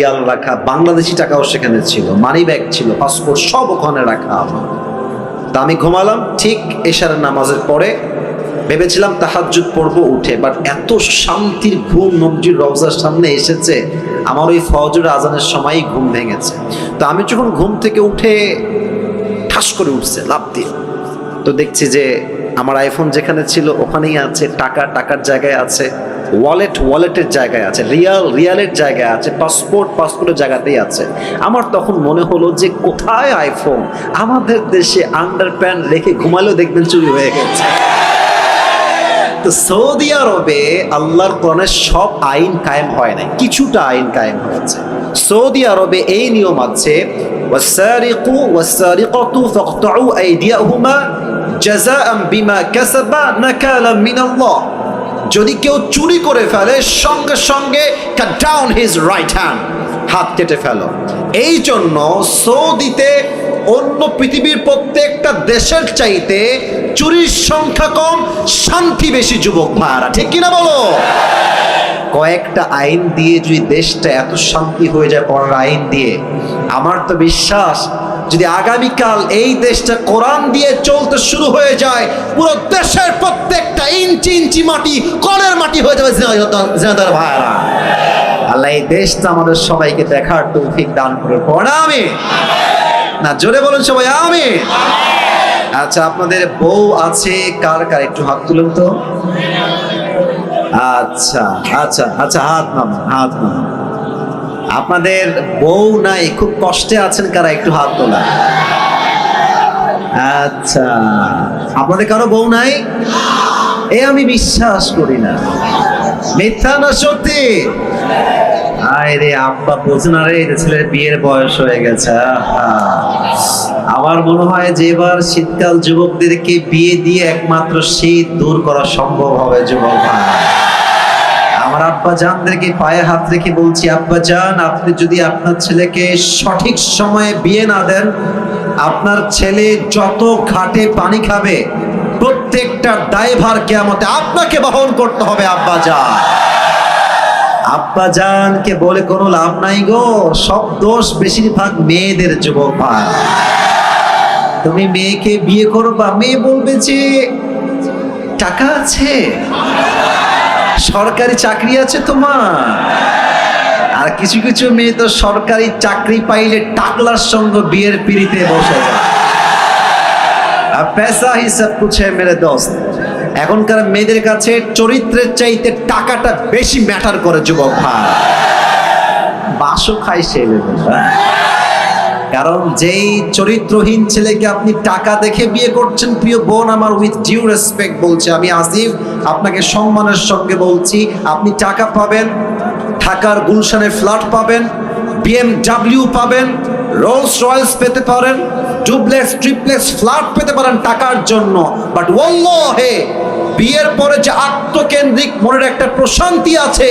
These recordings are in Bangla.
রিয়াল রাখা, বাংলাদেশি টাকাও সেখানে ছিল, মানি ব্যাগ ছিল, পাসপোর্ট সব ওখানে রাখা আমার। তা আমি ঘুমালাম ঠিক এশার নামাজের পরে। ভেবেছিলাম তাহাজ্জুদ পড়বো উঠে, বাট এত শান্তির ঘুম মসজিদ রওজার সামনে এসেছে, আমার ওই ফজর আজানের সময়ই ঘুম ভেঙেছে। তো আমি যখন ঘুম থেকে উঠে ঠাস করে উঠছে লাফ দিয়ে, তো দেখছি যে আমার আইফোন যেখানে ছিল ওখানেই আছে, টাকা টাকার জায়গায় আছে, ওয়ালেটের জায়গায় আছে, রিয়ালের জায়গায় আছে, পাসপোর্টের জায়গাতেই আছে। আমার তখন মনে হলো যে কোথায় আইফোন, আমাদের দেশে আন্ডারপ্যান্ট রেখে ঘুমালেও দেখবেন চুরি হয়ে গেছে। তো সৌদি আরবে আল্লাহর কোরআনের সব আইন কায়েম হয় নাই, কিছুটা আইন কায়েম হয়েছে। সৌদি আরবে এই নিয়ম আছে, ওয়াসারিকু ওয়াসারিকাতু ফাকতাউ আইদিয়াহুমা জাযাআন বিমা কাসাবা নাকালাম মিনাল্লাহ। যদি কেউ চুরি করে ফেলে সঙ্গে সঙ্গে cut down his right hand, হাত কেটে ফেলো। এই জন্য সৌদিতে অন্য পৃথিবীর প্রত্যেকটা দেশের চাইতে চুরির সংখ্যা কম, শান্তি বেশি। যুবক ভাইরা ঠিক কিনা বলো? কয়েকটা আইন দিয়ে যদি দেশটা এত শান্তি হয়ে যায়, পড়ার আইন দিয়ে, আমার তো বিশ্বাস যদি আগামীকাল এই দেশটা কোরআন দিয়ে চলতে শুরু হয়ে যায়, পুরো দেশের প্রত্যেকটা ইঞ্চি ইঞ্চি মাটি কলের মাটি হয়ে যাবে। জিনাদার ভাইরা, আল্লাহ এই দেশটা আমাদের সবাইকে দেখার তৌফিক দান করে। পড়া আমি না, জোরে বলুন সবাই আমিন। আচ্ছা, আপনাদের বউ আছে কার কার? একটু হাত তুলুন তো। আচ্ছা আচ্ছা আচ্ছা, হাত নামান। আপনাদের বউ নাই, খুব কষ্টে আছেন কারা? একটু হাত তোলা। আচ্ছা, আপনাদের কারো বউ নাই? আমি বিশ্বাস করি না, মিথ্যা না সত্যি? আরে আব্বা বোঝে না রে, ছেলের বিয়ের বয়স হয়ে গেছে। আমার মনে হয় যে এবার শীতকাল যুবকদেরকে বিয়ে দিয়ে একমাত্র শীত দূর করা সম্ভব হবে। যুবক ভাই, আমার আব্বা জানদেরকে পায়ে হাত রেখে বলছি, আব্বা জান, আপনি যদি আপনার ছেলেকে সঠিক সময়ে বিয়ে না দেন, আপনার ছেলে যত ঘাটে পানি খাবে প্রত্যেকটা দায়ভার কিয়ামতে আপনাকে বহন করতে হবে। আব্বা জান, আব্বা জানকে বলে কোনো লাভ নাই গো, সব দোষ বেশিরভাগ মেয়েদের। যুবক ভাই, তুমি মেয়েকে বিয়ে করবা, মেয়ে বলবে যে টাকা আছে, সরকারি চাকরি আছে তোমার। আর কিছু কিছু মেয়ে তো সরকারি চাকরি পাইলে টাকলার সঙ্গে বিয়ের পিড়িতে বসে যায়। আর পেশা হি সব কুছ হ্যায় মেরে দোস্ত। এখনকার মেয়েদের কাছে চরিত্রের চাইতে টাকাটা বেশি ম্যাটার করে। যুবক ভাই, বাসও খাই সে লেভেল। কারণ যেই চরিত্রহীন ছেলেকে আপনি টাকা দেখে বিয়ে করছেন, প্রিয় বোন আমার, উইথ ডিউ রেসপেক্ট বলছি, আমি আসিফ আপনাকে সম্মানের সঙ্গে বলছি, আপনি টাকা পাবেন, ঢাকার গুলশানে ফ্ল্যাট পাবেন, BMW পাবেন, রোলস রয়েলস পেতে পারেন, ডুপ্লেক্স ট্রিপ্লেক্স ফ্ল্যাট পেতে পারেন টাকার জন্য। বাট ওয়াল্লাহি বিয়ের পরে যে আত্মকেন্দ্রিক মনের একটা প্রশান্তি আছে,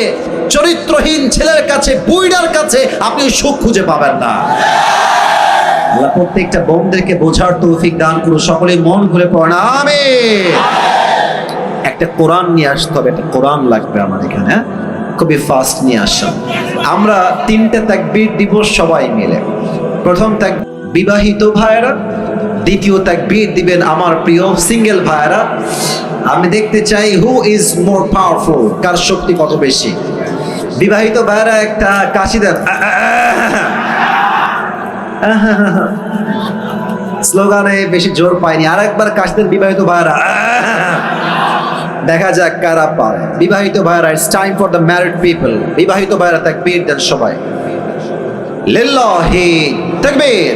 চরিত্রহীন ছেলের কাছে, বুইড়ার কাছে আপনি সুখ খুঁজে পাবেন না। আল্লাহ প্রত্যেকটা বোনদেরকে বোঝার তৌফিক দান করুন। সকলে মন খুলে পড়েন আমিন। একটা কোরআন নিয়ে আসতে হবে, একটা কোরআন লাগবে আমার এখানে, খুবই ফাস্ট নিয়ে আসেন। আমরা 3টে তাকবীর দিব সবাই মিলে। প্রথম তাকবীর বিবাহিত ভাইরা, দ্বিতীয় তাকবীর দিবেন আমার প্রিয় সিঙ্গেল ভাইরা। আমি দেখতে চাই হু ইজ মোর পাওয়ারফুল, কার শক্তি কত বেশি। বিবাহিত ভাইরা একটা কাশি দেন, স্লোগানে বেশি জোর পাইনি, আর একবার কাশি দেন বিবাহিত ভাইরা, দেখা যাক কারা পারে। বিবাহিত ভাইরা, it's time for the married people. বিবাহিত ভাইরা তাকবীর দেন সবাই, লিল্লাহি তাকবীর।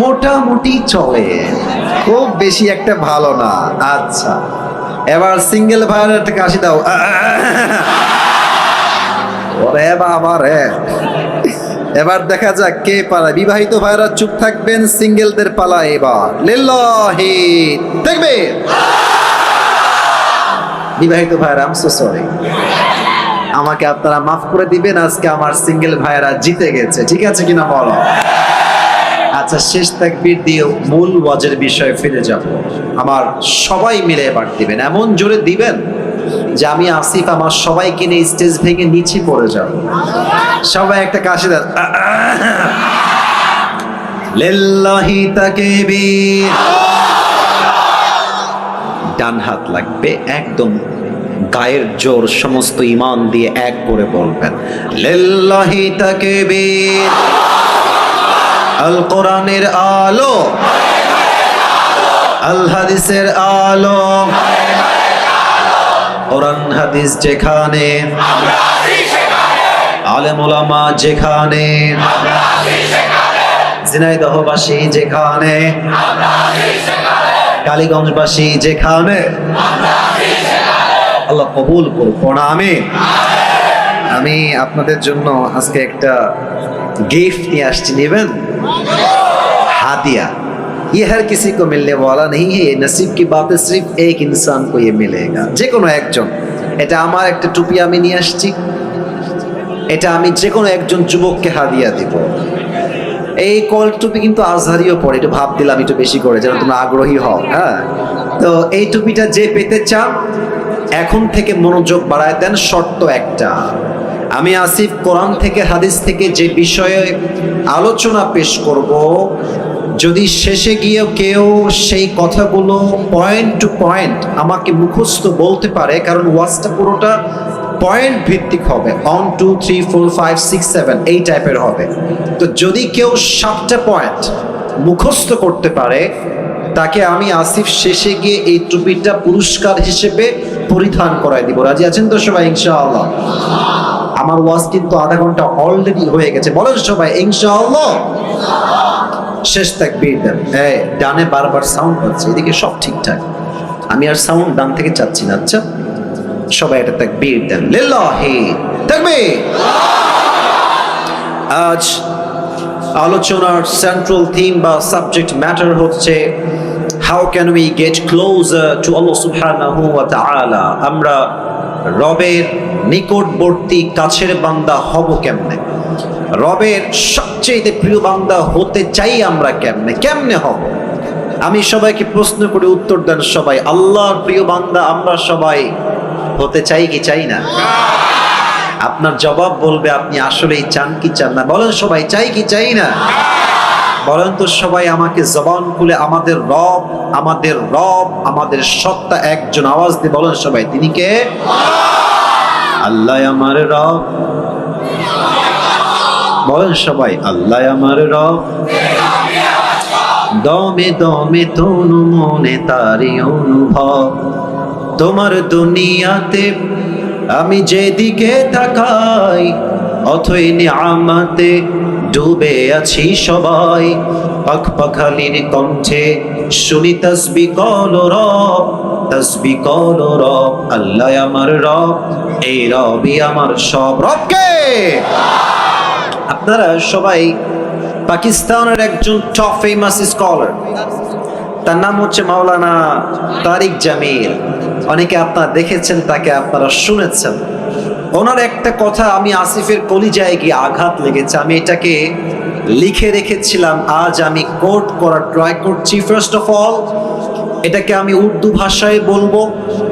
মোটামুটি চলে, খুব বেশি একটা ভালো না। আচ্ছা, এবার সিঙ্গেল ভাইরা একটা কাশি দাও। ওরে বাবা রে, এবার দেখা যাক কে পারে। বিবাহিত ভাইরা চুপ থাকবেন, সিঙ্গেলদের পালা এবার। লিল্লাহি তাকবীর। বিবাহিত ভাইরা, আই এম সো সরি, আমাকে আপনারা মাফ করে দিবেন, আজকে আমার সিঙ্গেল ভাইরা জিতে গেছে। ঠিক আছে কিনা বলো? আচ্ছা, শেষ তাকবীর দিয়ে মূল ওয়াজের বিষয়ে ফিরে যাব। আমার সবাই মিলে এবার দিবেন, এমন জোরে দিবেন যে আমি আসিফ আমার সবাইকে নিয়ে স্টেজ ভেঙে নিচে পড়ে যাব। সবাই একটা কাশি দেন। লিল্লাহি তাকবীর। ডান হাত লাগবে একদম গায়ের জোর সমস্ত ঈমান দিয়ে এক করে বলবেন লিল্লাহি তাকবীর। আল কোরআনের আলো, আল হাদিসের আলো, কোরআন হাদিস যেখানে, আলেম ওলামা যেখানে, ঝিনাইদহবাসী যেখানে, কালীগঞ্জবাসী যেখানে, আল্লাহ কবুল করুন। আমিন। আমি আপনাদের জন্য আজকে একটা गिफ्ट নিয়ে আসছি, নেবেন? हादिया ये हर किसी को मिलने वाला नहीं है, ये नसीब की बात है, सिर्फ एक इंसान को ये मिलेगा, যে কোনো একজন। এটা আমার একটা টুপি আমি নিয়ে আসছি, এটা আমি যে কোনো একজন যুবককে হাদিয়া দিব। এই কল টুপি কিন্তু আজহারিও পরে, একটু ভাব দিলাম একটু বেশি করে যেন তোমরা আগ্রহী হও। হ্যাঁ, তো এই টুপিটা যে পেতে চান এখন থেকে মনোযোগ বাড়ায় দেন। শর্ত একটা, আমি আসিফ কোরআন থেকে হাদিস থেকে যে বিষয়ে আলোচনা পেশ করব, যদি শেষে গিয়ে কেউ সেই কথাগুলো পয়েন্ট টু পয়েন্ট আমাকে মুখস্থ বলতে পারে, কারণ ওয়াজটা পুরোটা পয়েন্ট ভিত্তিক হবে, 1 2 3 4 5 6 7 এই টাইপের হবে। তো যদি কেউ 7টা পয়েন্ট মুখস্থ করতে পারে, তাকে আমি আসিফ শেষে গিয়ে এই টুপিটা পুরস্কার হিসেবে পরিধান করাই দিব। রাজি আছেন তো সবাই? ইনশাআল্লাহ। আমার ওয়াজ কিন্তু আধা ঘন্টা অলরেডি হয়ে গেছে, বলেন সবাই ইনশাআল্লাহ। শেষ তাকবীর দেন। এই ডানে বারবার সাউন্ড হচ্ছে, এদিকে সব ঠিকঠাক, আমি আর সাউন্ড ডান থেকে চাচ্ছি না। আচ্ছা সবাই একটা তাকবীর দেন। লিল্লাহি তাকবীর। আজ আলোচনার সেন্ট্রাল থিম বা সাবজেক্ট ম্যাটার হচ্ছে how can we get closer to আল্লাহ সুবহানাহু ওয়া তাআলা। আমরা রবের নিকটবর্তী কাছের বান্দা হব কেমনে? রবের সবচেয়ে প্রিয় বান্দা হতে চাই আমরা কেমনে? কেমনে হব? আমি সবাইকে প্রশ্ন করে উত্তর দেন সবাই। আল্লাহর প্রিয় বান্দা আমরা সবাই হতে চাই কি চাই না? আপনার জবাব বলবে আপনি আসলেই চান কি চান না। বলেন সবাই চাই কি চাই না? বলেন তো সবাই আমাকে জবান খুলে, আমাদের রব, আমাদের রব, আমাদের সত্তা একজন, আওয়াজ দিয়ে বলেন সবাই, তিনি কে? আল্লাহ আমার রব। বলেন সবাই আল্লাহ আমার রব। দমে দমে তনু মনে তারি অনুভব, তোমার দুনিয়াতে আমি যেদিকে তাকাই অথই নিয়ামতে ডুবে আছি সবাই। পাখ পাখালির কণ্ঠে শুনি তাসবিহ কল রব, তাসবিহ কল রব। আল্লাহ আমার রব, এই রবই আমার সব। রবকে আপনারা সবাই পাকিস্তানের একজন টপ ফেমাস স্কলার, তার নাম হচ্ছে মাওলানা তারিক জামিল। অনেকে আপনারা দেখেছেন তাকে, আপনারা শুনেছেন। ওনার একটা কথা আমি আসিফের কলিজায় গিয়ে আঘাত লেগেছে, আমি এটাকে লিখে রেখেছিলাম, আজ আমি কোট করার ট্রাই করছি। ফার্স্ট অফ অল এটাকে আমি উর্দু ভাষায় বলবো।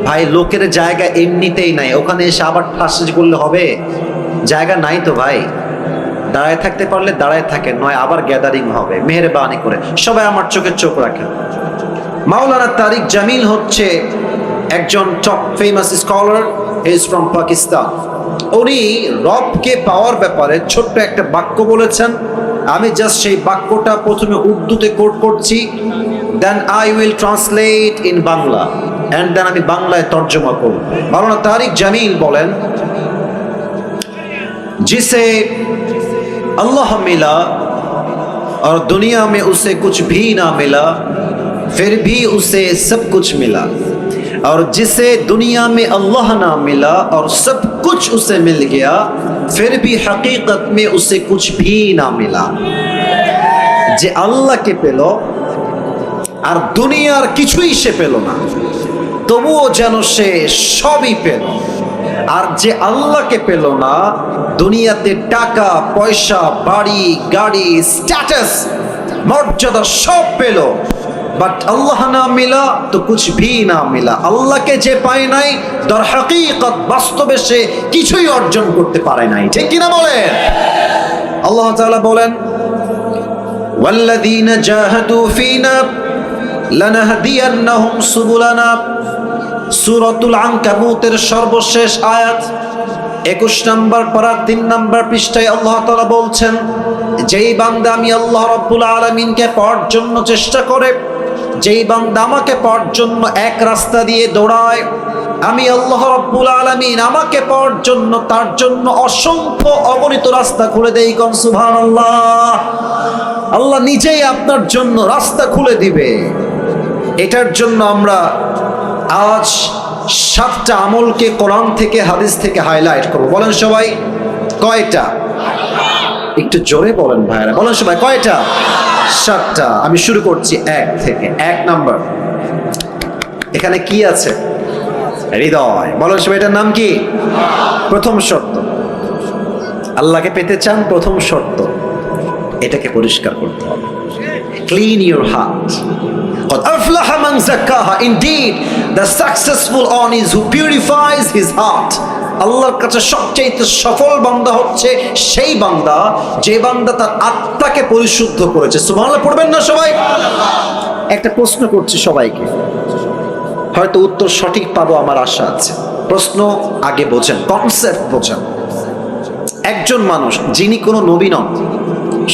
ভাই লোকের জায়গা এমনিতেই নাই, ওখানে এসে আবার ঠাস করলে হবে? জায়গা নাই তো ভাই, দাঁড়ায় থাকতে পারলে দাঁড়ায় থাকেন, নয় আবার গ্যাদারিং হবে। মেহেরবানি করে সবাই আমার চোখের চোখ রাখেন। মাওলানা তারিক জামিল হচ্ছে একজন top famous scholar, is from Pakistan. উনি রবকে পাওয়ার ব্যাপারে ছোট্ট একটা বাক্য বলেছেন। আমি জাস্ট সেই বাক্যটা প্রথমে উর্দুতে কোট করছি, then I will translate in Bangla, and then আমি বাংলায় তর্জমা করব। মাওলানা তারিক জামিল বলেন, जिसे अल्लाह मिला और दुनिया में उसे कुछ भी ना मिला, फिर भी उसे सब कुछ मिला, और जिसे दुनिया में अल्लाह ना मिला और सब कुछ उसे मिल गया, फिर भी हकीकत में उसे कुछ भी ना मिला। যে আল্লাহকে পেল আর দুনিয়ার কিছুই সে পেল না, তবুও যেন সে সবই পেল। আর যে আল্লাহকে পেল না, দুনিয়াতে টাকা পয়সা বাড়ি গাড়ি স্ট্যাটাস মর্যাদা সব পেল, বাট আল্লাহ না মিলা তো কুছ ভি না মিলা। আল্লাহকে যে পায় নাই, দর হাকিকত বাস্তবে সে কিছুই অর্জন করতে পারে নাই। ঠিক কিনা বলেন? আল্লাহ তাআলা বলেন, ওয়াল্লাযীনা জাহাদু ফীনা লানাহদিয়ান্নাহুম সুবুলানা। সূরাতুল আনকাবুতের সর্বশেষ আয়াত 21 নম্বর পারা 3 নম্বর পৃষ্ঠায় আল্লাহ তাআলা বলছেন, যেই বান্দা আমি আল্লাহ রাব্বুল আলামিনকে পাওয়ার জন্য চেষ্টা করে, যেই বান্দা আমাকে পাওয়ার জন্য এক রাস্তা দিয়ে দৌড়ায়, আমি আল্লাহ রাব্বুল আলামিন আমাকে পাওয়ার জন্য তার জন্য অসংখ্য অগণিত রাস্তা খুলে দেই। কোন সুবহানাল্লাহ। আল্লাহ নিজেই আপনার জন্য রাস্তা খুলে দিবে। এটার জন্য আমরা আজ 7টা আমলকে কোরআন থেকে হাদিস থেকে হাইলাইট করব। বলেন সবাই কয়টা? একটু জোরে বলেন ভাইরা, বলেন সবাই কয়টা? 7টা। আমি শুরু করছি 1 থেকে। 1 নাম্বার, এখানে কি আছে? হৃদয়। বলেন সবাই এটার নাম কি? প্রথম শর্ত, আল্লাহকে পেতে চান, প্রথম শর্ত এটাকে পরিষ্কার করতে হবে। Clean your heart. قد أفلح من زكاها. Indeed, the successful one is who purifies his heart. আল্লাহর কাছে সবচেয়ে সফল বান্দা হচ্ছে সেই বান্দা যে বান্দা তার আত্মাকে পরিশুদ্ধ করেছে। সুবহানাল্লাহ পড়বেন না সবাই? একটা প্রশ্ন করছি সবাইকে, হয়তো উত্তর সঠিক পাবো আমার আশা আছে। প্রশ্ন আগে বোঝেন, কনসেপ্ট বোঝেন। একজন মানুষ যিনি কোনো নবী নন,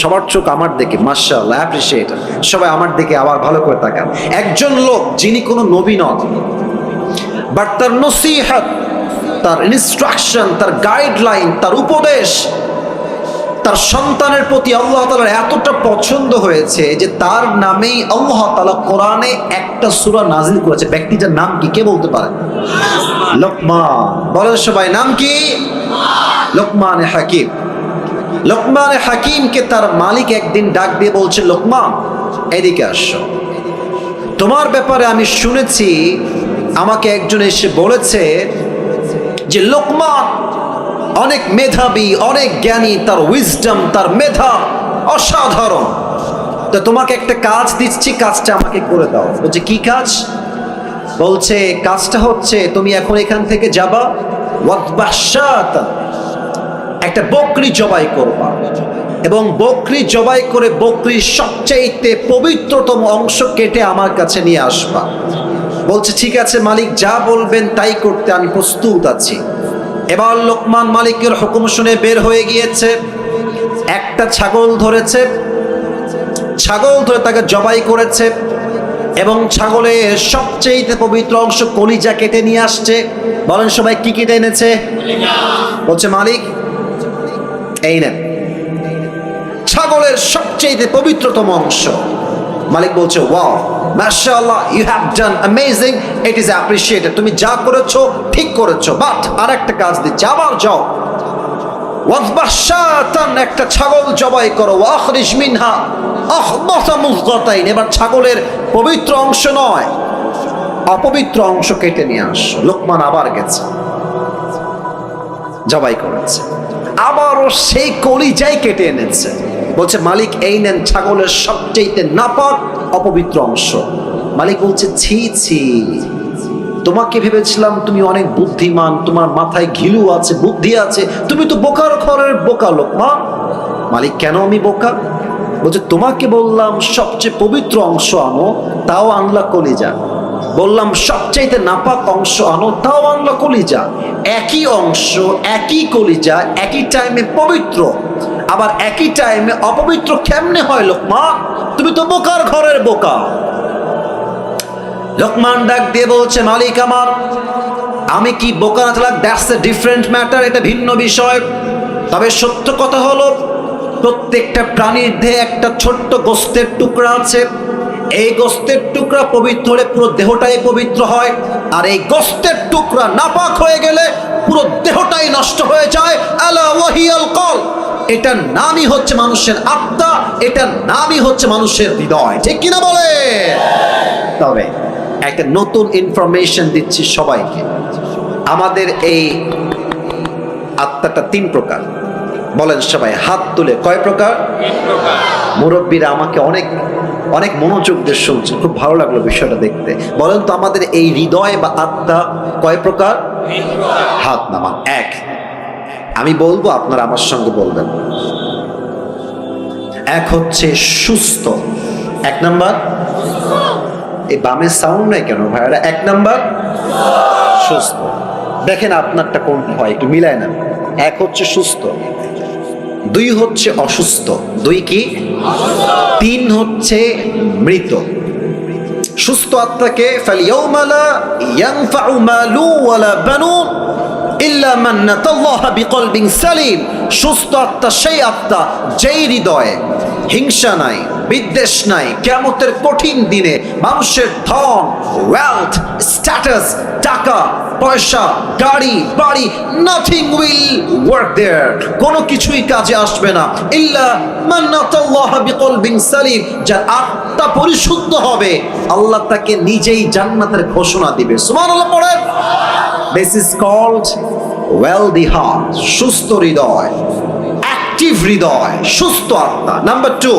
সবার চোখ আমার দিকে, মাশাআল্লাহ, অ্যাপ্রিশিয়েট, সবাই আমার দিকে আবার ভালো করে তাকান। একজন লোক যিনি কোনো নবী নন, বাট তার নসিহত, তার ইনস্ট্রাকশন, তার গাইডলাইন, তার উপদেশ তার সন্তানের প্রতি আল্লাহ তাআলার এতটা পছন্দ হয়েছে যে তার নামেই আল্লাহ তাআলা কোরআনে একটা সূরা নাজিল করেছে। ব্যক্তিটার নাম কি কে বলতে পারে? লোকমান। বলেন সবাই নাম কি? লোকমান হাকিম। লোকমান হাকিমকে তার মালিক একদিন ডাক দিয়ে বলছে, লোকমান এদিকে আসো, তোমার ব্যাপারে আমি শুনেছি, আমাকে একজন এসে বলেছে যে লোকমান অনেক মেধাবী, অনেক জ্ঞানী, তার উইজডম, তার মেধা অসাধারণ। তো তোমাকে একটা কাজ দিচ্ছি, কাজটা আমাকে করে দাও। বলছে কি কাজ? বলছে কাজটা হচ্ছে তুমি এখন এখান থেকে যাবা, একটা বকরি জবাই করবা এবং বকরি জবাই করে বকরির সবচাইতে পবিত্রতম অংশ কেটে আমার কাছে নিয়ে আসবা। বলছে ঠিক আছে মালিক, যা বলবেন তাই করতে আমি প্রস্তুত আছি। এবার লোকমান মালিকের হুকুম শুনে বের হয়ে গিয়েছে, একটা ছাগল ধরেছে, ছাগল ধরে তাকে জবাই করেছে এবং ছাগলের সবচেয়ে পবিত্র অংশ কলিজা কেটে নিয়ে আসছে। বলেন সবাই কি কেটে এনেছে? বলছে মালিক এই নেন ছাগলের সবচেয়ে পবিত্রতম অংশ। মালিক বলছে ওয়াও, মাশাআল্লাহ, you have done amazing, it is appreciated, তুমি যা করেছো ঠিক করেছো, বাট আরেকটা কাজ দিচ্ছি, আবার যাও, একটা ছাগল জবাই করো, ওয়াখরিজ মিনহা আখবাসা মুযগাতাইন, এবার ছাগলের পবিত্র অংশ নয় অপবিত্র অংশ কেটে নিয়ে আসো। লোকমান আবার গেছে, জবাই করেছে, আবারও সেই কলিজাই কেটে এনেছে। বলছে মালিক এই নেন ছাগলের সবচেয়ে নাপাক অপবিত্র অংশ। মালিক বলছে ছি ছি, তোমাকে ভেবেছিলাম তুমি অনেক বুদ্ধিমান, তোমার মাথায় ঘিলু আছে, বুদ্ধি আছে, তুমি তো বোকার ঘরের বোকা লোকমান। মালিক কেন আমি বোকা? বলছে তোমাকে বললাম সবচেয়ে পবিত্র অংশ আনো, তাও আনলা কলিজা, বললাম সবচাইতে নাপাক অংশ আনো, তাও আনলা কলিজা। একই অংশ, একই কলিজা, একই টাইমে পবিত্র, আবার একই টাইমে অপবিত্র কেমনে হয় লোকমান? তুমি তো বোকার ঘরের বোকা। লোকমান ডাক দিয়ে বলছে মালিক আমার, আমি কি বোকা না থাকলাম, দ্যাটস এ ডিফারেন্ট ম্যাটার, এটা ভিন্ন বিষয়। তবে সত্য কথা হলো প্রত্যেকটা প্রাণীর দেহে একটা ছোট্ট গোস্তের টুকরা আছে। এই গোস্তের টুকরা পবিত্র হলে পুরো দেহটাই পবিত্র হয়, আর এই গোস্তের টুকরা নাপাক হয়ে গেলে পুরো দেহটাই নষ্ট হয়ে যায়। আলা ওয়াহিয়াল কলব, এটার নামই হচ্ছে মানুষের আত্মা, এটার নামই হচ্ছে মানুষের হৃদয়। ঠিক কিনা বলে? তবে একটা নতুন ইনফরমেশন দিচ্ছি সবাইকে, আমাদের এই আত্মাটা 3 প্রকার। বলেন সবাই হাত তুলে, কয় প্রকার? মুরব্বীরা আমাকে অনেক অনেক মনোযোগ দিয়ে শুনছে, খুব ভালো লাগলো বিষয়টা দেখতে। বলেন তো আমাদের এই হৃদয় বা আত্মা কয় প্রকার? হাত নামান। এক, আমি বলবো আপনারা আমার সঙ্গে বলবেন। এক হচ্ছে সুস্থ। এক নাম্বার, এই বামের সাউন্ড নাই কেন ভাইয়ারা? এক নাম্বার সুস্থ। দেখেন আপনারটা কোনটা হয়, একটু মিলায় না। এক হচ্ছে সুস্থ, দুই হচ্ছে অসুস্থ, দুই কি? তিন হচ্ছে মৃত। সুস্থ আত্মাকে ফালইয়াউমা লা ইয়ানফাউ মালু ওয়ালা বানুন ইল্লা মান আতাল্লাহা বিকলবিন সালিম। সুস্থ আত্মা সেই আত্মা যেই হৃদয়ে হিংসা নাই, বিদ্বেষ নাই। কিয়ামতের কঠিন দিনে মানুষের ধন, ওয়েলথ, স্ট্যাটাস, টাকা পয়সা, গাড়ি বাড়ি, নাথিং উইল ওয়ার্ক দেয়ার, কোনো কিছুই কাজে আসবে না। ইল্লা মান আতাল্লাহা বিকলবিন সালিম, যার আত্মা পরিশুদ্ধ হবে আল্লাহ তাকে নিজেই জান্নাতের ঘোষণা দিবে। সুবহানাল্লাহ পড়েন। This is called healthy heart, সুস্থ হৃদয়, অ্যাক্টিভ হৃদয়, সুস্থ আত্মা। নাম্বার টু,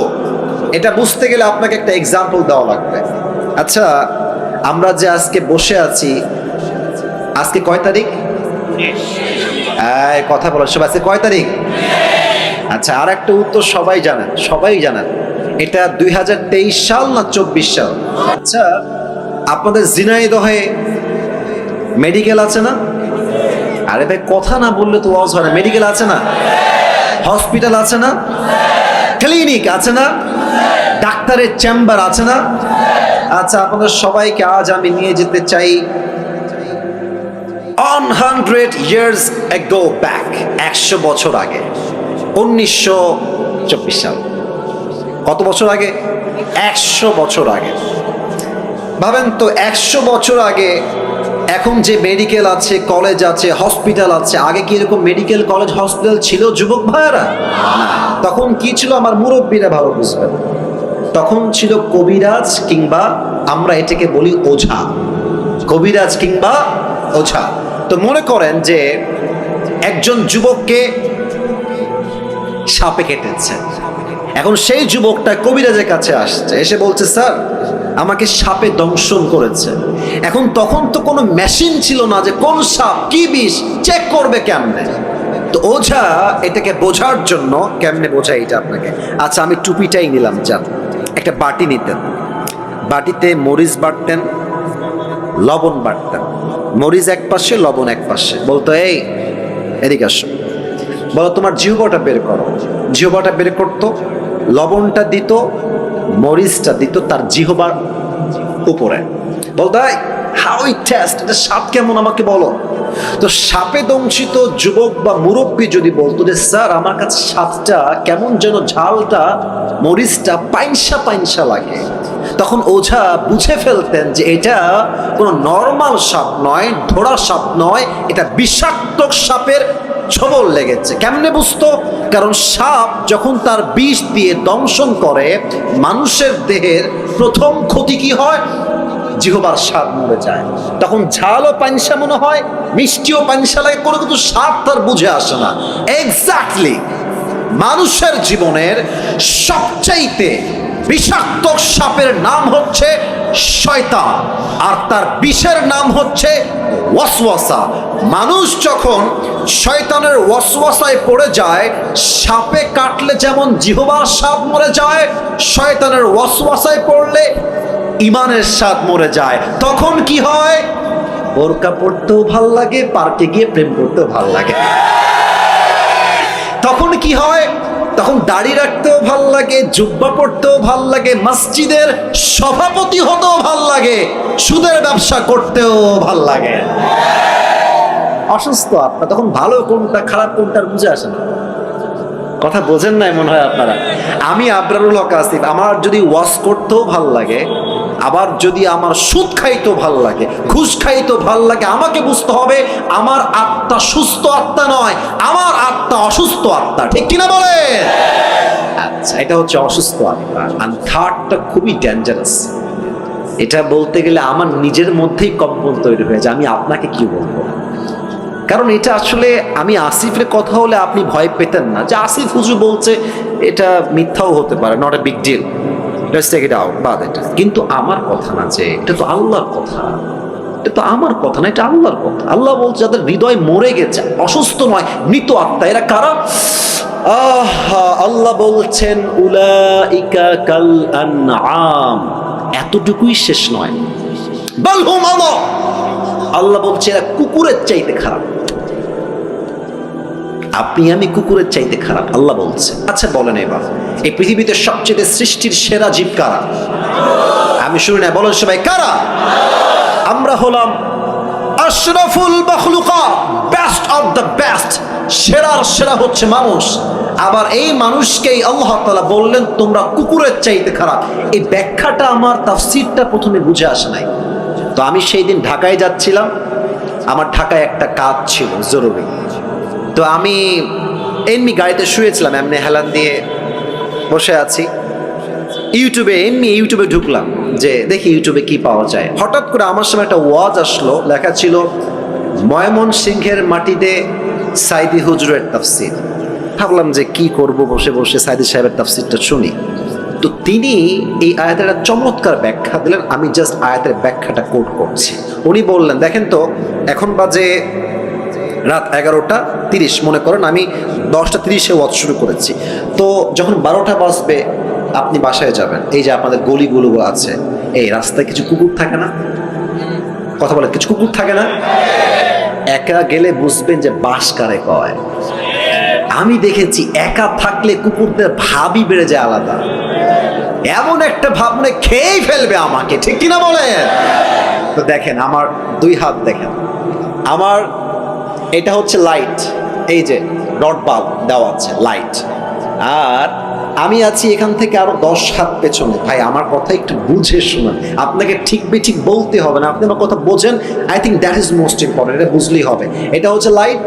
এটা বুঝতে গেলে আপনাকে একটা এক্সাম্পল দেওয়া লাগবে। আচ্ছা, আমরা যে আজকে বসে আছি, আজকে কয় তারিখ? কথা বলো সবাই, আজকে কয় তারিখ? আচ্ছা, আর একটা উত্তর সবাই জানেন, সবাই জানেন, এটা 2023 সাল না 24 সাল? আচ্ছা, আপনাদের ঝিনাইদহে মেডিকেল আছে না? আরে ভাই কথা না বললে তো ওয়াজ হয় না। মেডিকেল আছে না? হসপিটাল আছে না? ক্লিনিক আছে না? ডাক্তারের চেম্বার আছে না? আচ্ছা, আপনাদের সবাইকে আজ আমি নিয়ে যেতে চাই 100 years ago back, 100 বছর আগে, 1924 সাল। কত বছর আগে? 100 বছর আগে। ভাবেন তো, 100 বছর আগে এখন যে মেডিকেল আছে, কলেজ আছে, হসপিটাল আছে, আগে কি এরকম মেডিকেল কলেজ হসপিটাল ছিল যুবক ভাইয়ারা? তখন কি ছিল আমার মুরব্বীরা ভালো বুঝবেন। তখন ছিল কবিরাজ, কিংবা আমরা এটাকে বলি ওঝা। কবিরাজ কিংবা ওঝা। তো মনে করেন যে একজন যুবককে সাপে কেটেছে, এখন সেই যুবকটা কবিরাজের কাছে আসছে, এসে বলছে স্যার আমাকে সাপে দংশন করেছে। এখন তখন তো কোনো মেশিন ছিল না যে কোন সাপ কি বিষ চেক করবে কেমনে। তো ওঝা এটাকে বোঝার জন্য, কেমনে বোঝা এটা আপনাকে, আচ্ছা আমি টুপিটাই নিলাম, যান একটা বাটি নিতেন, বাটিতে মরিচ বাটতেন, লবণ বাটতেন, মরিচ এক পাশে লবণ এক পাশে, বলতো এই এদিকে আসো, বলো তোমার জিহ্বাটা বের করো। জিহ্বাটা বের করতো, লবণটা দিত, মরিচটা দিত তার জিহ্বার উপরে, বলতো হাউ ইট টেস্ট, এটা স্বাদ কেমন আমাকে বলো। তো সাপে দংশিত যুবক বা মুরব্বী যদি বলতো যে স্যার আমার কাছে স্বাদটা কেমন যেন, ঝালটা মরিচটা পাইনসা পাইনসা লাগে, তখন ওঝা বুঝে ফেলতেন যে এটা কোনো নর্মাল সাপ নয়, ধরা সাপ নয়, এটা বিষাক্ত সাপের ছোবল লেগেছে। কেমনে বুঝতো? কারণ সাপ যখন তার বিষ দিয়ে দংশন করে মানুষের দেহের প্রথম ক্ষতি কি হয়? জিহ্বার স্বাদ মরে যায়। তখন ঝালও পানসা মনে হয়, মিষ্টিও পানসা লাগে, কোনো কিন্তু স্বাদ তার বুঝে আসে না। এক্স্যাক্টলি মানুষের জীবনের সবচাইতে বিষাক্ত সাপের নাম হচ্ছে শয়তান, আর তার বিষের নাম হচ্ছে ওয়াসওয়াসা। মানুষ যখন শয়তানের ওয়াসওয়াসায় পড়ে যায়, সাপে কাটলে যেমন জিহ্বার স্বাদ মরে যায়, শয়তানের ওয়াসওয়াসায় পড়লে ইমানের স্বাদ মরে যায়। তখন কি হয়? বোরকা পড়তেও ভাল লাগে, পার্কে গিয়ে প্রেম করতেও ভাল লাগে। তখন কি হয়? তখন দাড়ি রাখতেও ভাল লাগে, জুব্বা পড়তেও ভাল লাগে, মসজিদের সভাপতি হতেও ভাল লাগে, সুদের ব্যবসা করতেও ভাল লাগে। অসুস্থ আত্মা তখন ভালো কোনটা খারাপ কোনটার বুঝে আসে না। কথা বোঝেন নাই মনে হয় আপনারা। আমি আবরারুল হক আসিফ, আমার যদি ওয়াজ করতেও ভাল লাগে, আবার যদি আমার সুদ খাইতেও ভাল লাগে, ঘুষ খাইতেও ভাল লাগে, আমাকে বুঝতে হবে আমার আত্মা সুস্থ আত্মা নয়, আমার আত্মা অসুস্থ আত্মা। ঠিক কিনা বলে? আচ্ছা, এটা হচ্ছে অসুস্থ আত্মা। আর থার্ডটা খুবই ডেঞ্জারাস। এটা বলতে গেলে আমার নিজের মধ্যেই কম্পন তৈরি হয়ে যায়, আমি আপনাকে কি বলবো। কারণ এটা আসলে আমি আসিফের কথা হলে আপনি ভয় পেতেন না যে আসিফ হুজুর বলছে, এটা মিথ্যাও হতে পারে, not a big deal, let's take it out, বাদ এটা। কিন্তু আমার কথা না, যে এটা তো আল্লাহর কথা, এটা তো আমার কথা না, এটা আল্লাহর কথা। আল্লাহ বলছে যাদের হৃদয় মরে গেছে, অসুস্থ নয়, মৃত আত্মা, এরা কারা? আল্লাহ বলছেন উলাইকা কাল আনআম, এতটুকুই শেষ নয়, বাল হুম আযাব, আল্লাহ বলছে এরা কুকুরের চাইতে খারাপ। আপনি আমি কুকুরের চাইতে খারাপ, আল্লাহ বলছে। আচ্ছা বলেন এবার, এই পৃথিবীতে সবচেয়ে সৃষ্টির সেরা জীব কারা? আমি শুনি না, বলেন সবাই কারা? আমরা হলাম আশরাফুল মাখলুকাত, বেস্ট অফ দ্য বেস্ট, সেরার সেরা হচ্ছে মানুষ। আবার এই মানুষকেই আল্লাহ তাআলা বললেন তোমরা কুকুরের চাইতে খারাপ। এই ব্যাখ্যাটা আমার তাফসীরটা প্রথমে বুঝে আসে নাই। তো আমি সেই দিন ঢাকায় যাচ্ছিলাম, আমার ঢাকায় একটা কাজ ছিল জরুরি। তো আমি এমনি গাড়িতে শুয়েছিলাম, এমনি হেলান দিয়ে বসে আছি, ইউটিউবে ঢুকলাম যে দেখি ইউটিউবে কি পাওয়া যায়। হঠাৎ করে আমার সামনে একটা ওয়াজ আসলো, লেখা ছিল ময়মনসিংহের মাটিতে সাইদি হুজুরের তাফসীর। ভাবলাম যে কি করব, বসে বসে সাইদি সাহেবের তাফসীরটা শুনি। তো তিনি এই আয়াতের একটা চমৎকার ব্যাখ্যা দিলেন, আমি জাস্ট আয়াতের ব্যাখ্যাটা কোট করছি। উনি বললেন দেখেন তো, এখন বাজে রাত 11:30, মনে করেন আমি 10:30-এ ওয়াজ শুরু করেছি। তো যখন 12টা বাজবে আপনি বাসায় যাবেন, এই যে আপনাদের গলিগুলো আছে, এই রাস্তায় কিছু কুকুর থাকে না? কথা বলে, কিছু কুকুর থাকে না? একা গেলে বুঝবেন যে বাস কারে কয়। আমি দেখেছি একা থাকলে কুকুরদের ভাবই বেড়ে যায় আলাদা, এমন একটা ভাব মনে খেয়েই ফেলবে আমাকে, ঠিক কিনা বলেন? তো দেখেন আমার দুই হাত, দেখেন আমার এটা হচ্ছে লাইট, এই যে ডট বাল্ব দেওয়া আছে লাইট, আর আমি আছি এখান থেকে আরো 10 হাত পেছনে। ভাই আমার কথা একটু বুঝে শুনুন, আপনাকে ঠিক বেঠিক বলতে হবে না, আপনি আমার কথা বোঝেন। I think that is most important, এটা বুঝলেই হবে। এটা হচ্ছে লাইট,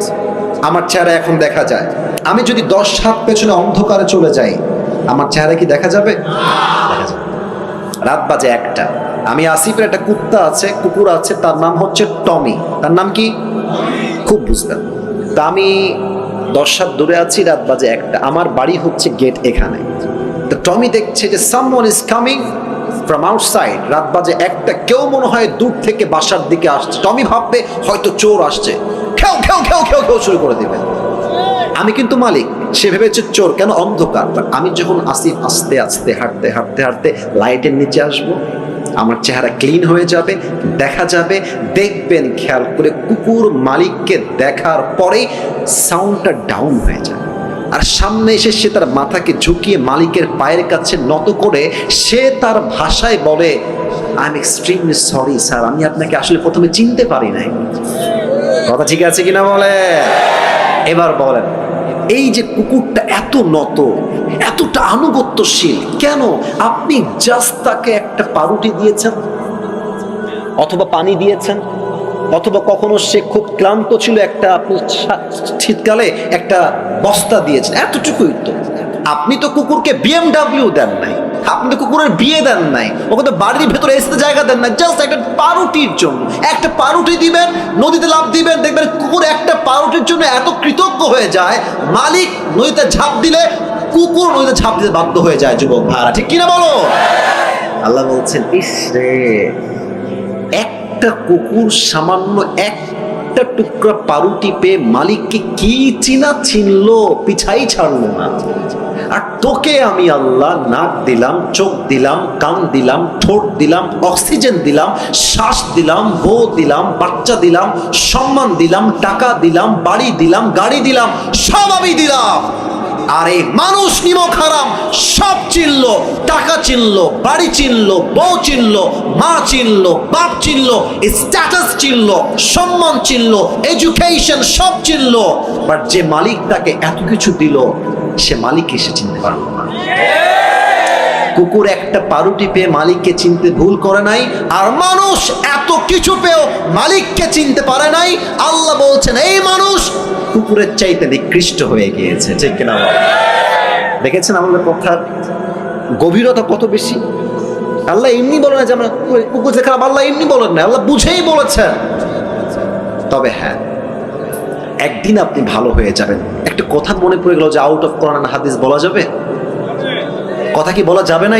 আমার চেহারা এখন দেখা যায়। আমি যদি 10 হাত পেছনে অন্ধকারে চলে যাই, আমার চেহারা কি দেখা যাবে? দেখা যাবে। রাত বাজে 1টা, আমি আসিফের একটা কুকুর আছে, তার নাম হচ্ছে টমি। তার নাম কি? খুব বুঝবেন। তা আমি 10 হাত দূরে আছি, রাত বাজে 1টা, আমার বাড়ি হচ্ছে গেট এখানে। তো টমি দেখছে যে someone is coming from outside, রাত বাজে 1টা, কেউ মনে হয় দূর থেকে বাসার দিকে আসছে। টমি ভাববে হয়তো চোর আসছে, খেউ খেউ খেউ খেউ খেউ শুরু করে দেবে। আমি কিন্তু মালিক, সে ভেবেছে চোর, কেন? অন্ধকার। আমি যখন আসিফ আস্তে আস্তে হাঁটতে হাঁটতে হাঁটতে লাইটের নিচে আসবো, আমার চেহারা ক্লিন হয়ে যাবে, দেখা যাবে। দেখবেন খেয়াল করে, কুকুর মালিককে দেখার পরে সাউন্ডটা ডাউন হয়ে যায়, আর সামনে এসে সে তার মাথাকে ঝুঁকিয়ে মালিকের পায়ের কাছে নত করে সে তার ভাষায় বলে I am extremely sorry sir, আমি আপনাকে আসলে প্রথমে চিনতে পারি নাই। কথা ঠিক আছে কিনা বলে? এবার বলেন, এই যে কুকুরটা এত নত, এতটা আনুগত্যশীল কেন? আপনি জাস্ট তাকে একটা পাউরুটি দিয়েছেন, অথবা পানি দিয়েছেন, অথবা কখনো সে খুব ক্লান্ত ছিল, একটা আপনি শীতকালে একটা বস্তা দিয়েছেন, এতটুকুই তো। আপনি তো কুকুরকে BMW দেন নাই, আপনি তো কুকুরের বিয়ে দেন নাই, ওকে তো বাড়ির ভেতরে এসে জায়গা দেন না, জাস্ট একটা পাউরুটির জন্য। একটা পাউরুটি দিবেন, নদীতে লাফ দিবেন, দেখবেন কুকুর একটা পাউরুটির জন্য এত কৃতজ্ঞ হয়ে যায়, মালিক নদীতে ঝাঁপ দিলে কুকুর নদীতে ঝাঁপ দিতে বাধ্য হয়ে যায়। যুবক ভাড়া, ঠিক কিনা বলো? আল্লাহ বলছেন ইস রে, একটা কুকুর সামান্য একটা টুকরা পাউরুটি পেয়ে মালিককে কি চিনলো, পিছাই ছাড়লো না। আর তোকে আমি আল্লাহ নাক দিলাম, চোখ দিলাম, কান দিলাম, ঠোঁট দিলাম, অক্সিজেন দিলাম, শ্বাস দিলাম, বউ দিলাম, বাচ্চা দিলাম, সম্মান দিলাম, টাকা দিলাম, বাড়ি দিলাম, গাড়ি দিলাম, সব আমি দিলাম। আর এই মানুষ নিমক হারাম সব চিনলো, টাকা চিনলো, বাড়ি চিনলো, বউ চিনলো, মা চিনলো, বাপ চিনলো, স্ট্যাটাস চিনলো, সম্মান চিনলো, এডুকেশন সব চিনলো, বাট যে মালিক তাকে এত কিছু দিল সে মালিক এসে চিনতে পারলো না। কুকুর একটা পাউরুটি পেয়ে মালিককে চিনতে ভুল করে নাই, আর মানুষ এত কিছু পেয়েও মালিককে চিনতে পারে নাই। আল্লাহ বলছেন এই মানুষ কুকুরের চাইতে নিকৃষ্ট হয়ে গিয়েছে, ঠিক কিনা? দেখেছেন আমাদের কথার গভীরতা কত বেশি? আল্লাহ এমনি বলে না যে আমরা কুকুর খারাপ, আল্লাহ এমনি বলেন না, আল্লাহ বুঝেই বলেছেন। তবে হ্যাঁ, একদিন আপনি ভালো হয়ে যাবেন। একটা কথা মনে পড়ে গেল যে আউট অফ কোরআন এন্ড হাদিস বলা যাবে? কথা কি বলা যাবে না?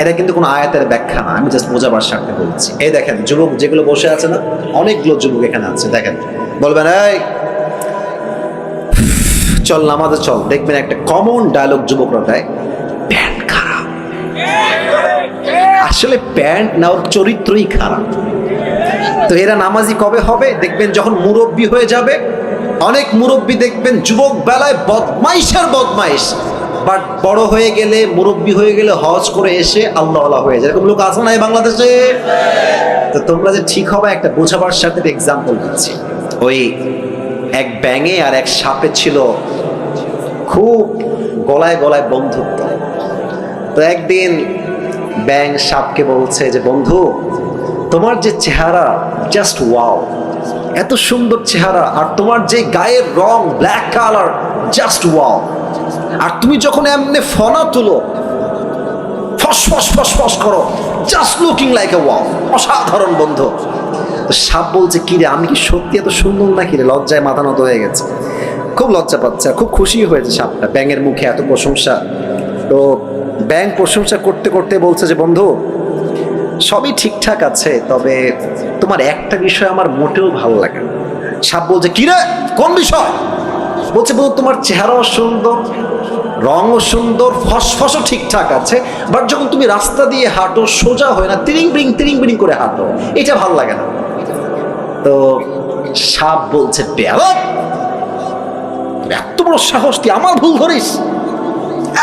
এটা কিন্তু কোনো আয়াতের ব্যাখ্যা না, আমি জাস্ট বোঝাবার স্বার্থে বলছি। এই দেখেন যুবক যেগুলো বসে আছে না, অনেকগুলো যুবক এখানে আছে, দেখেন বলবেন এই চল নামাজে চল, দেখবেন একটা কমন ডায়লগ যুবকরা দেয়, প্যান্ট খারাপ। আসলে প্যান্ট না, ওর চরিত্রই খারাপ। তো এরা নামাজি কবে হবে? দেখবেন যখন মুরব্বী হয়ে যাবে। অনেক মুরব্বী দেখবেন যুবক বেলায় বদমাইশের বদমাইশ, বাট বড় হয়ে গেলে, মুরব্বী হয়ে গেলে হজ করে এসে আল্লাহওয়ালা হয়ে যায়। এরকম লোক আছে না এই বাংলাদেশে? তো তোমরা যে ঠিক হবে একটা বোঝাবার সাথে এক্সাম্পল দিচ্ছি। ওই এক ব্যাঙে আর এক সাপে ছিল খুব গলায় গলায় বন্ধুত্ব। তো একদিন ব্যাঙ সাপকে বলছে যে বন্ধু, তোমার যে চেহারা জাস্ট ওয়াও, এত সুন্দর চেহারা, আর তোমার যে গায়ের রং ব্ল্যাক কালার জাস্ট ওয়াও, আর তুমি যখন এমনি ফনা তুলো, ফস ফস ফস ফস করো, just looking like a wow, অসাধারণ বন্ধু। তো সাপ বলছে কি রে, আমি কি সত্যি এত সুন্দর নাকি রে? লজ্জায় মাথা নত হয়ে গেছে, খুব লজ্জা পাচ্ছে, আর খুব খুশি হয়েছে সাপটা ব্যাঙের মুখে এত প্রশংসা। তো ব্যাঙ প্রশংসা করতে করতে বলছে যে বন্ধু সবই ঠিকঠাক আছে, তবে তোমার একটা বিষয় আমার মোটেও ভালো লাগে না। সাপ বলছে কি রে, কোন বিষয়? বলছে বন্ধু তোমার চেহারাও সুন্দর, রঙও সুন্দর, ফসফসও ঠিকঠাক আছে, বাট যখন তুমি রাস্তা দিয়ে হাঁটো সোজা হয় না, তিরিং বিরিং করে হাঁটো, এটা ভালো লাগে না। তো সাপ বলছে বেয়াদব, এত বড় সাহস, তুই আমার ভুল ধরিস?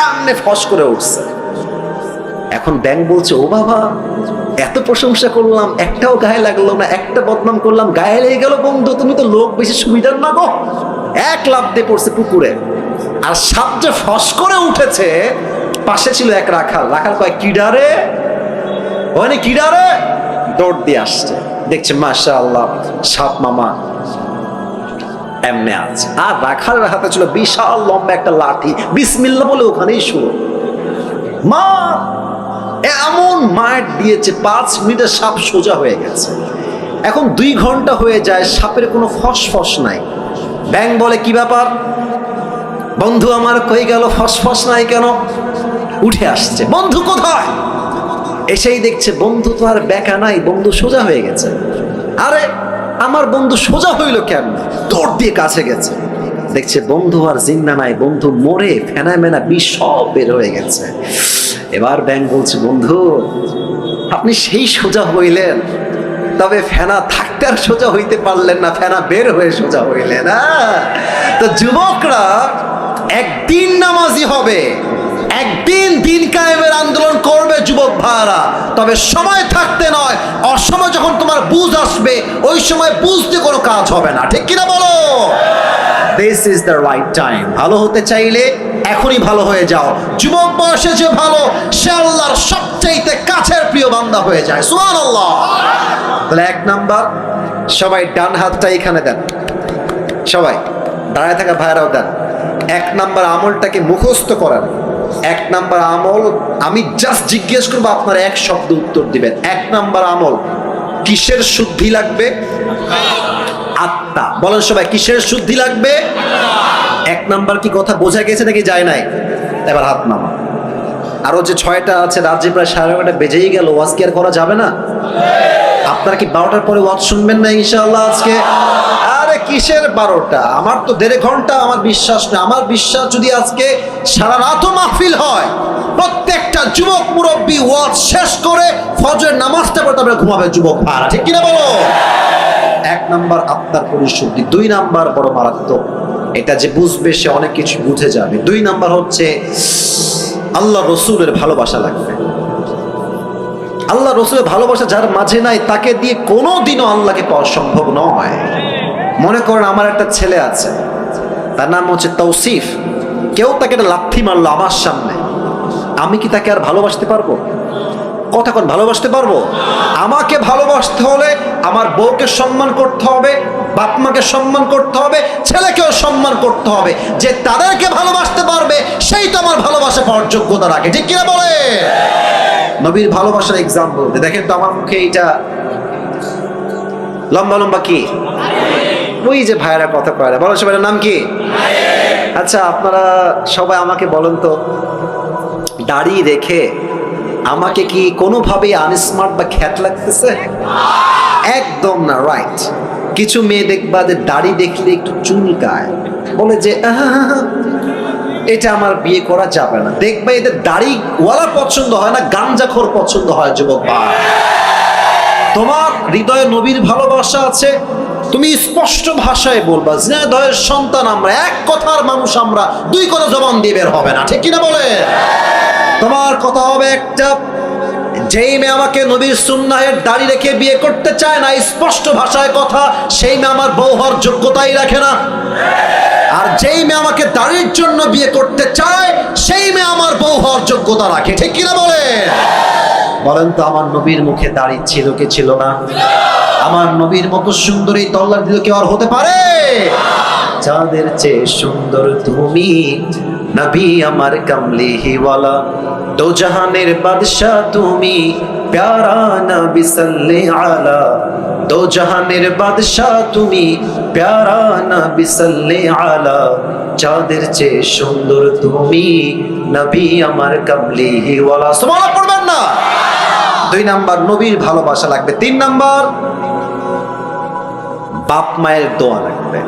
এমনি ফস করে উঠছে। এখন ব্যাঙ বলছে ও বাবা, এত প্রশংসা করলাম, একটাও গায়ে লাগলো না, একটা বদনাম করলাম গায়ে লেগে গেল। বন্ধু তুমি তো লোক বেশি সুবিধার না গো। এক লাফ দিয়ে পড়ছে পুকুরে। আর সাপ যে ফস করে উঠেছে, পাশে ছিল এক রাখাল। রাখাল কয় কিডারে, ওখানে কিডারে, দৌড় দিয়ে আসছে, দেখছে মাশাআল্লাহ সাপ মামা এমনি আছে। আর রাখালের হাতে ছিল বিশাল লম্বা একটা লাঠি, বিসমিল্লাহ বলে ওখানেই শুরু। মা এমন মার দিয়েছে, 5 মিনিটে সাপ সোজা হয়ে গেছে। এখন 2 ঘন্টা হয়ে যায়, সাপের কোনো ফসফস নাই। ব্যাঙ বলে কি ব্যাপার বন্ধু আমার, কই গেল, ফসফস নাই কেন? উঠে আসছে, বন্ধু কোথায়? এসেই দেখছে বন্ধু তো আর বেঁকা নাই, বন্ধু সোজা হয়ে গেছে। আরে আমার বন্ধু সোজা হইল কেন? দৌড় দিয়ে কাছে গেছে, দেখছে বন্ধু আর জিন্দা নাই, বন্ধু মরে ফেনা মেনা বিষ সব বের হয়ে গেছে। এবার ব্যাঙ বলছে বন্ধু আপনি সেই সোজা হইলেন, তবে ফেনা থাকতে আর সোজা হইতে পারলেন না, ফেনা বের হয়ে সোজা হইলেন। তো যুবকরা একদিন নামাজি হবে, একদিন দিন কায়েমের আন্দোলন করবে যুবক ভাইরা, তবে সময় থাকতে নয়, অসময় যখন তোমার বুঝ আসবে ওই সময় বুঝতে কোনো কাজ হবে না, ঠিক কিনা বলো? This is the right time. ভালো হতে চাইলে এখনই ভালো হয়ে যাও। যুবক বয়সে যে ভালো, সে আল্লাহর সবচাইতে কাছের প্রিয় বান্দা হয়ে যায়। সুবহানাল্লাহ। তাহলে 1 নাম্বার, সবাই ডান হাতটা এখানে দেন, সবাই দাঁড়ায় থাকা ভাইরাও দেন। 1 নাম্বার আমলটাকে মুখস্থ করেন। 1 নাম্বার আমল, আমি জাস্ট জিজ্ঞেস করবো, আপনারা 1 শব্দ উত্তর দিবেন। 1 নাম্বার আমল, কিসের শুদ্ধি লাগবে? আত্মা। বলেন সবাই, কিসের শুদ্ধি লাগবে? 1 নাম্বার কি কথা বোঝা গেছে নাকি যায় নাই? এবার হাত নামা। আরো যে 6টা আছে, রাজ্যে প্রায় 9:30 বেজেই গেল, ওয়াজ কি আর করা যাবে না? আপনারা কি 12টার পরে ওয়াজ শুনবেন না ইনশাআল্লাহ আজকে? আরে কিসের 12টা, আমার তো 1.5 ঘন্টা, আমার বিশ্বাস না। আমার বিশ্বাস যদি আজকে সারা রাতও মাহফিল হয়, প্রত্যেকটা যুবক মুরব্বী ওয়াজ শেষ করে ফজরের নামাজটা পড়ে তারপরে ঘুমাবে যুবক ভাড়া, ঠিক কিনা বলো? 1 নাম্বার আত্মার পরিশুদ্ধি। 2 নাম্বার বড় মারাত্মক, এটা যে বুঝবে সে অনেক কিছু বুঝে যাবে। 2 নাম্বার হচ্ছে আল্লাহ রসুলের ভালোবাসা লাগবে। আল্লাহ রসুলের ভালোবাসা যার মাঝে নাই, তাকে দিয়ে কোনোদিনও আল্লাহকে পাওয়া সম্ভব নয়। মনে করেন আমার একটা ছেলে আছে, তার নাম হচ্ছে তৌসিফ। কেউ তাকে একটা লাথি মারলো আমার সামনে, আমি কি তাকে আর ভালোবাসতে পারবো? কথা কোন, ভালোবাসতে পারবো? আমাকে ভালোবাসতে হলে আমার বউকে সম্মান করতে হবে, বাপ মাকে সম্মান করতে হবে, ছেলেকেও সম্মান করতে হবে। যে তাদেরকে ভালোবাসতে পারবে সেই তো আমার ভালোবাসা পাওয়ার যোগ্যতা রাখে, ঠিক কিনা বলে? নবীর ভালোবাসার এক্সাম্পল দেখেন তো, আমার মুখে এইটা লম্বা লম্বা কি ওই যে ভাইয়েরা কথা কয় না, বলো সবাই নাম কি? আচ্ছা আপনারা সবাই আমাকে বলেন তো, দাড়ি রেখে আমাকে কি কোনোভাবেই আনস্মার্ট বা খ্যাত লাগতেছে? একদম না, রাইট। কিছু মেয়ে দেখবা যে দাড়ি দেখলে একটু চুলকায়, বলে যে এটা আমার বিয়ে করা যাবে না। দেখবা এদের দাড়িওয়ালা পছন্দ হয় না, গাঞ্জাখোর পছন্দ হয়। যুবক ভাই, তোমার হৃদয়ে নবীর ভালোবাসা আছে, তুমি স্পষ্ট ভাষায় বলবা ঝিনাইদহের সন্তান আমরা, এক কথার মানুষ আমরা, দুই কথা জবান দিয়ে বের হবে না, ঠিক কিনা বলে? তোমার কথা হবে একটা, যেই মেয়ে আমাকে নবীর সুন্নাহের দাড়ি রেখে বিয়ে করতে চায় না, স্পষ্ট ভাষায় কথা, সেই মেয়ে আমার বউ হওয়ার যোগ্যতাই রাখে না। আর যেই মেয়ে আমাকে দাড়ির জন্য বিয়ে করতে চায়, সেই মেয়ে আমার বউ হওয়ার যোগ্যতা রাখে, ঠিক কিনা বলে? বলেন তো, আমার নবীর মুখে দাড়ি ছিল কি ছিল না? আমার নবীর মতো সুন্দর এই তল্লার দিল কেউ আর হতে পারে? চাঁদের চেয়ে সুন্দর তুমি নবী আমার কামলিওয়ালা, দো জাহানের বাদশাহ তুমি প্যারা নবী সাল্লে আলা, দো জাহানের বাদশাহ তুমি প্যারা নবী সাল্লে আলা, চাঁদের চেয়ে সুন্দর তুমি নবী আমার কামলিওয়ালা। সুবহানাল্লাহ পড়বেন না? 2 নাম্বার নবীর ভালোবাসা লাগবে। 3 নাম্বার বাপ মায়ের দোয়া লাগবে।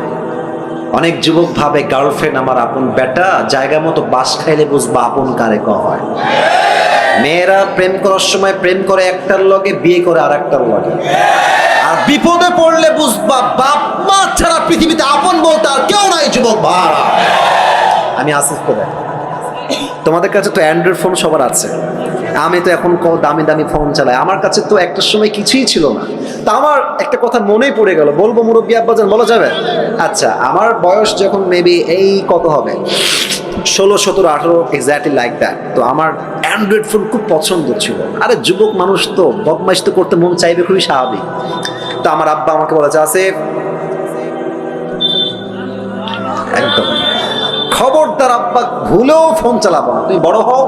অনেক যুবক ভাবে গার্লফ্রেন্ড আমার আপন বেটা, জায়গা মতো বাস খাইলে বুঝবা আপন কারে হয়। মেয়েরা প্রেম করার সময় প্রেম করে একটার লগে, বিয়ে করে আর একটার লগে, আর বিপদে পড়লে বুঝবা বাপ মা ছাড়া পৃথিবীতে আপন বলতে আর কেউ নাই। যুবক ভাড়া, আমি আসিফকে দেখ, তোমাদের কাছে তো অ্যান্ড্রয়েড ফোন সবার আছে, আমি তো এখন দামি দামি ফোন চালাই। আমার কাছে তো একটা সময় কিছুই ছিল না। তা আমার একটা কথা মনেই পড়ে গেল, বলবো মুরব্বী আব্বাজান, বলা যাবে? আচ্ছা, আমার বয়স যখন মেবি এই কত হবে, 16, 17, 18, এক্স্যাক্টলি লাইক দ্যাট। তো আমার অ্যান্ড্রয়েড ফোন খুব পছন্দ ছিল। আরে যুবক মানুষ তো বদমাইশ তো করতে মন চাইবে, খুবই স্বাভাবিক। তো আমার আব্বা আমাকে বলেছে, আসিফ একদম খবরদার আব্বা ভুলেও ফোন চালাবো না, তুমি বড় হও,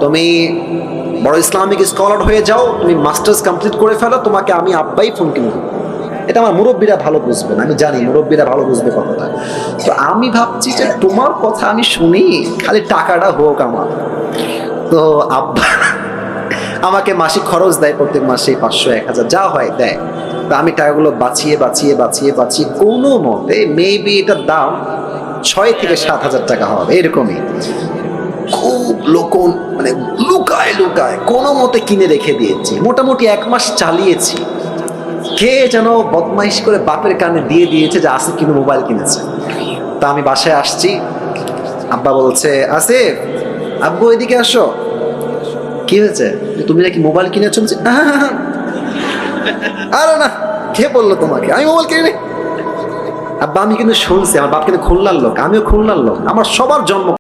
তুমি বড় ইসলামিক স্কলার হয়ে যাও, তুমি মাস্টার্স কমপ্লিট করে ফেলো, তোমাকে আমি আব্বাই ফোন কিনে দেবো। এটা আমার মুরব্বীরা ভালো বুঝবেন, আমি জানি মুরব্বীরা ভালো বুঝবে কথাটা। তো আমি ভাবছি যে তোমার কথা আমি শুনি, খালি টাকাটা হোক আমার। তো আব্বা আমাকে মাসিক খরচ দেয়, প্রত্যেক মাসে 500, 1000 যা হয় দেয়। তো আমি টাকাগুলো বাঁচিয়ে বাঁচিয়ে বাঁচিয়ে বাঁচিয়ে কোনো মতে মেবি এটার দাম 6 থেকে 7,000 টাকা হবে, এরকমই। খুব মানে লুকায় লুকায় কোনো মতে কিনে রেখে দিয়েছি। মোটামুটি 1 মাস চালিয়েছি। কে যেন বদমাইশ করে বাপের কানে দিয়ে দিয়েছে যে আসিফ কিন্তু মোবাইল কিনেছে। তা আমি বাসায় আসছি, আব্বা বলছে, আসিফ আব্বু এদিকে আসো। কি হয়েছে, তুমি নাকি মোবাইল কিনেছো? আরে না, কে বললো তোমাকে আমি মোবাইল কিনে? আব্বা আমি কিন্তু শুনছি, আমার বাপ কিন্তু খুলনার লোক, আমিও খুলনার লোক, আমার সবার জন্ম